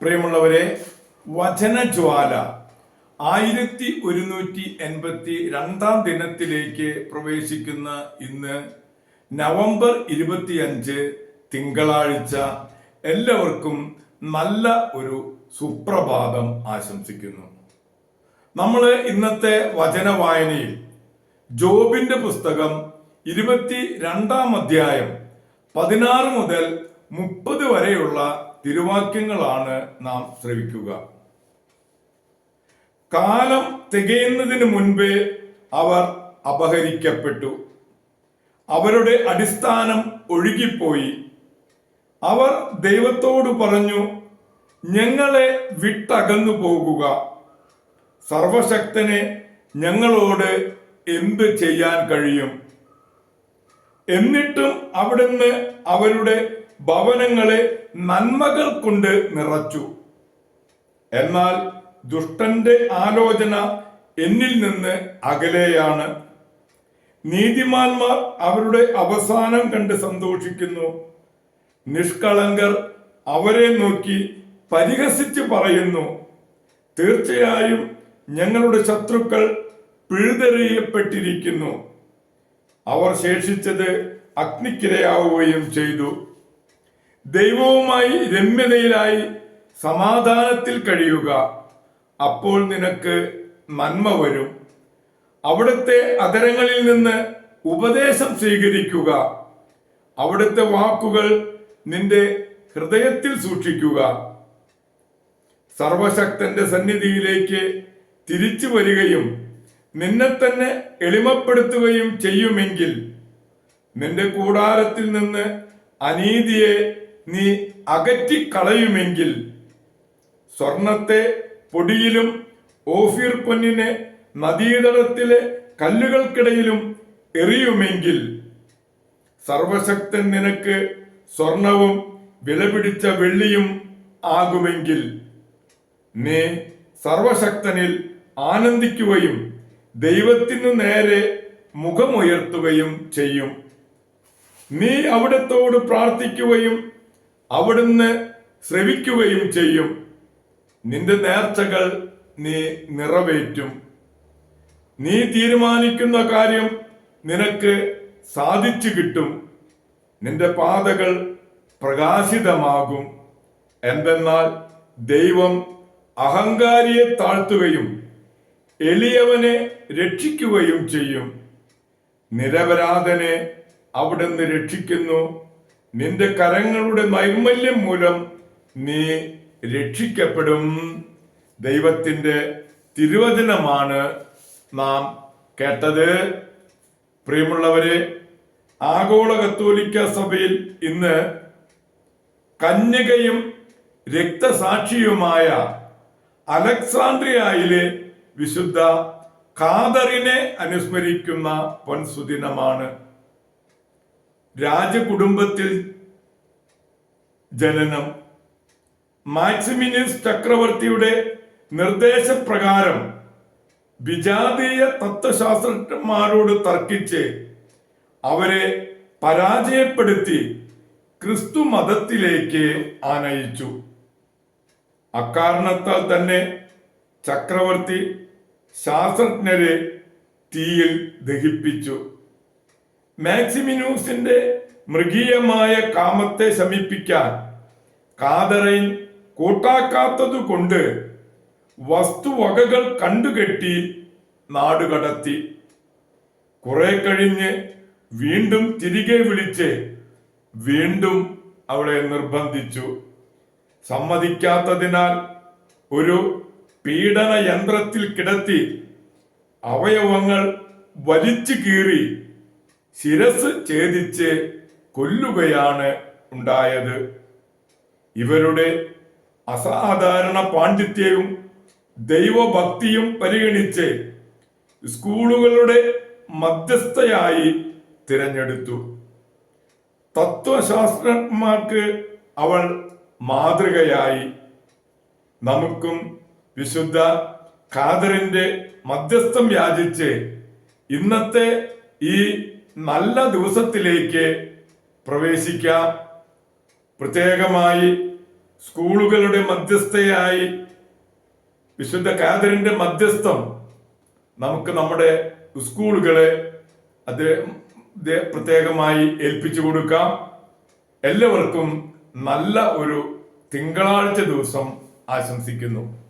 പ്രിയമുള്ളവരെ, വചനജ്വാല 1182 ദിനത്തിലേക്ക് പ്രവേശിക്കുന്ന ഇന്ന് നവംബർ 25 തിങ്കളാഴ്ച എല്ലാവർക്കും നല്ല ഒരു സുപ്രഭാതം ആശംസിക്കുന്നു. നമ്മൾ ഇന്നത്തെ വചന വായനയിൽ ജോബിന്റെ പുസ്തകം 22 അധ്യായം 16 മുതൽ 30 വരെയുള്ള തിരുവാക്യങ്ങളാണ് നാം ശ്രവിക്കുക. കാലം തികയുന്നതിന് മുൻപേ അവർ അപഹരിക്കപ്പെട്ടു. അവരുടെ അടിസ്ഥാനം ഒഴുകിപ്പോയി. അവർ ദൈവത്തോട് പറഞ്ഞു, ഞങ്ങളെ വിട്ടകന്നു പോകുക. സർവശക്തനെ ഞങ്ങളോട് എന്ത് ചെയ്യാൻ കഴിയും? എന്നിട്ടും അവിടുന്ന് അവരുടെ ഭവനങ്ങളെ നന്മകൾ കൊണ്ട് നിറച്ചു. എന്നാൽ ദുഷ്ടന്റെ ആലോചന എന്നിൽ നിന്ന് അകലെയാണ്. നീതിമാന്മാർ അവരുടെ അവസാനം കണ്ട് സന്തോഷിക്കുന്നു. നിഷ്കളങ്കർ അവരെ നോക്കി പരിഹസിച്ച് പറയുന്നു, തീർച്ചയായും ഞങ്ങളുടെ ശത്രുക്കൾ പിഴുതെറിയപ്പെട്ടിരിക്കുന്നു. അവർ ശേഷിച്ചത് അഗ്നിക്കിരയാവുകയും ചെയ്തു. ദൈവവുമായി രമ്യതയിലായി സമാധാനത്തിൽ കഴിയുക. അപ്പോൾ നിനക്ക് നന്മ വരും. അവിടുത്തെ അധരങ്ങളിൽ നിന്ന് ഉപദേശം സ്വീകരിക്കുക. അവിടുത്തെ വാക്കുകൾ നിന്റെ ഹൃദയത്തിൽ സൂക്ഷിക്കുക. സർവശക്തന്റെ സന്നിധിയിലേക്ക് തിരിച്ചു വരികയും നിന്നെ തന്നെ എളിമപ്പെടുത്തുകയും ചെയ്യുമെങ്കിൽ നിന്റെ കൂടാരത്തിൽ നിന്ന് അനീതിയെ നീ അകറ്റിക്കളയുമെങ്കിൽ, സ്വർണത്തെ പൊടിയിലും ഓഫീർ പൊന്നിനെ നദീതടത്തിലെ കല്ലുകൾക്കിടയിലും എറിയുമെങ്കിൽ, സർവശക്തൻ നിനക്ക് സ്വർണവും വിലപിടിച്ച വെള്ളിയും ആകുമെങ്കിൽ, നീ സർവശക്തനിൽ ആനന്ദിക്കുകയും ദൈവത്തിനു നേരെ മുഖമുയർത്തുകയും ചെയ്യും. നീ അവിടുത്തോട് പ്രാർത്ഥിക്കുകയും അവിടുന്ന് ശ്രവിക്കുകയും ചെയ്യും. നിന്റെ നേർച്ചകൾ നീ നിറവേറ്റും. നീ തീരുമാനിക്കുന്ന കാര്യം നിനക്ക് സാധിച്ചു കിട്ടും. നിന്റെ പാതകൾ പ്രകാശിതമാകും. എന്തെന്നാൽ ദൈവം അഹങ്കാരിയെ താഴ്ത്തുകയും എളിയവനെ രക്ഷിക്കുകയും ചെയ്യും. നിരപരാധനെ അവിടുന്ന് രക്ഷിക്കുന്നു. നിന്റെ കരങ്ങളുടെ നൈർമല്യം മൂലം നീ രക്ഷിക്കപ്പെടും. ദൈവത്തിന്റെ തിരുവചനമാണ് നാം കേട്ടത്. പ്രിയമുള്ളവരെ, ആഗോള കത്തോലിക്ക സഭയിൽ ഇന്ന് കന്യകയും രക്തസാക്ഷിയുമായ അലക്സാണ്ട്രിയയിലെ വിശുദ്ധ ഖാദറിനെ അനുസ്മരിക്കുന്ന പൊൻസുദിനമാണ്. രാജകുടുംബത്തിൽ ജനനം. മാക്സിമിനിയസ് ചക്രവർത്തിയുടെ നിർദ്ദേശപ്രകാരം വിജാതീയ തത്വശാസ്ത്രജ്ഞന്മാരോട് തർക്കിച്ച് അവരെ പരാജയപ്പെടുത്തി ക്രിസ്തു മതത്തിലേക്ക് ആനയിച്ചു. അക്കാരണത്താൽ തന്നെ ചക്രവർത്തി ശാസ്ത്രജ്ഞരെ തീയിൽ ദഹിപ്പിച്ചു. മാക്സിമിനൂസിന്റെ മൃഗീയമായ കാമത്തെ ശമിപ്പിക്കാൻ കാതറൈൻ കൂട്ടാക്കാത്തതു കൊണ്ട് വസ്തുവകകൾ കണ്ടുകെട്ടി നാടുകടത്തി. കുറെ കഴിഞ്ഞ് വീണ്ടും തിരികെ വിളിച്ച് വീണ്ടും അവളെ നിർബന്ധിച്ചു. സമ്മതിക്കാത്തതിനാൽ ഒരു പീഡന യന്ത്രത്തിൽ കിടത്തി അവയവങ്ങൾ വലിച്ചു കീറി ശിരസ് ഛേദിച്ച് കൊല്ലുകയാണ് ഉണ്ടായത്. ഇവരുടെ അസാധാരണ പാണ്ഡിത്യവും ദൈവഭക്തിയും പരിഗണിച്ച് സ്കൂളുകളുടെ മധ്യസ്ഥയായി തിരഞ്ഞെടുത്തു. തത്വശാസ്ത്രജ്ഞന്മാർക്ക് അവൾ മാതൃകയായി. നമുക്കും വിശുദ്ധ ഖാദറിന്റെ മധ്യസ്ഥം യാചിച്ച് ഇന്നത്തെ ഈ നല്ല ദിവസത്തിലേക്ക് പ്രവേശിക്കാം. പ്രത്യേകമായി സ്കൂളുകളുടെ മധ്യസ്ഥയായി വിശുദ്ധ കാതറിന്റെ മധ്യസ്ഥം നമുക്ക് നമ്മുടെ സ്കൂളുകളെ അത് പ്രത്യേകമായി ഏൽപ്പിച്ചു കൊടുക്കാം. എല്ലാവർക്കും നല്ല ഒരു തിങ്കളാഴ്ച ദിവസം ആശംസിക്കുന്നു.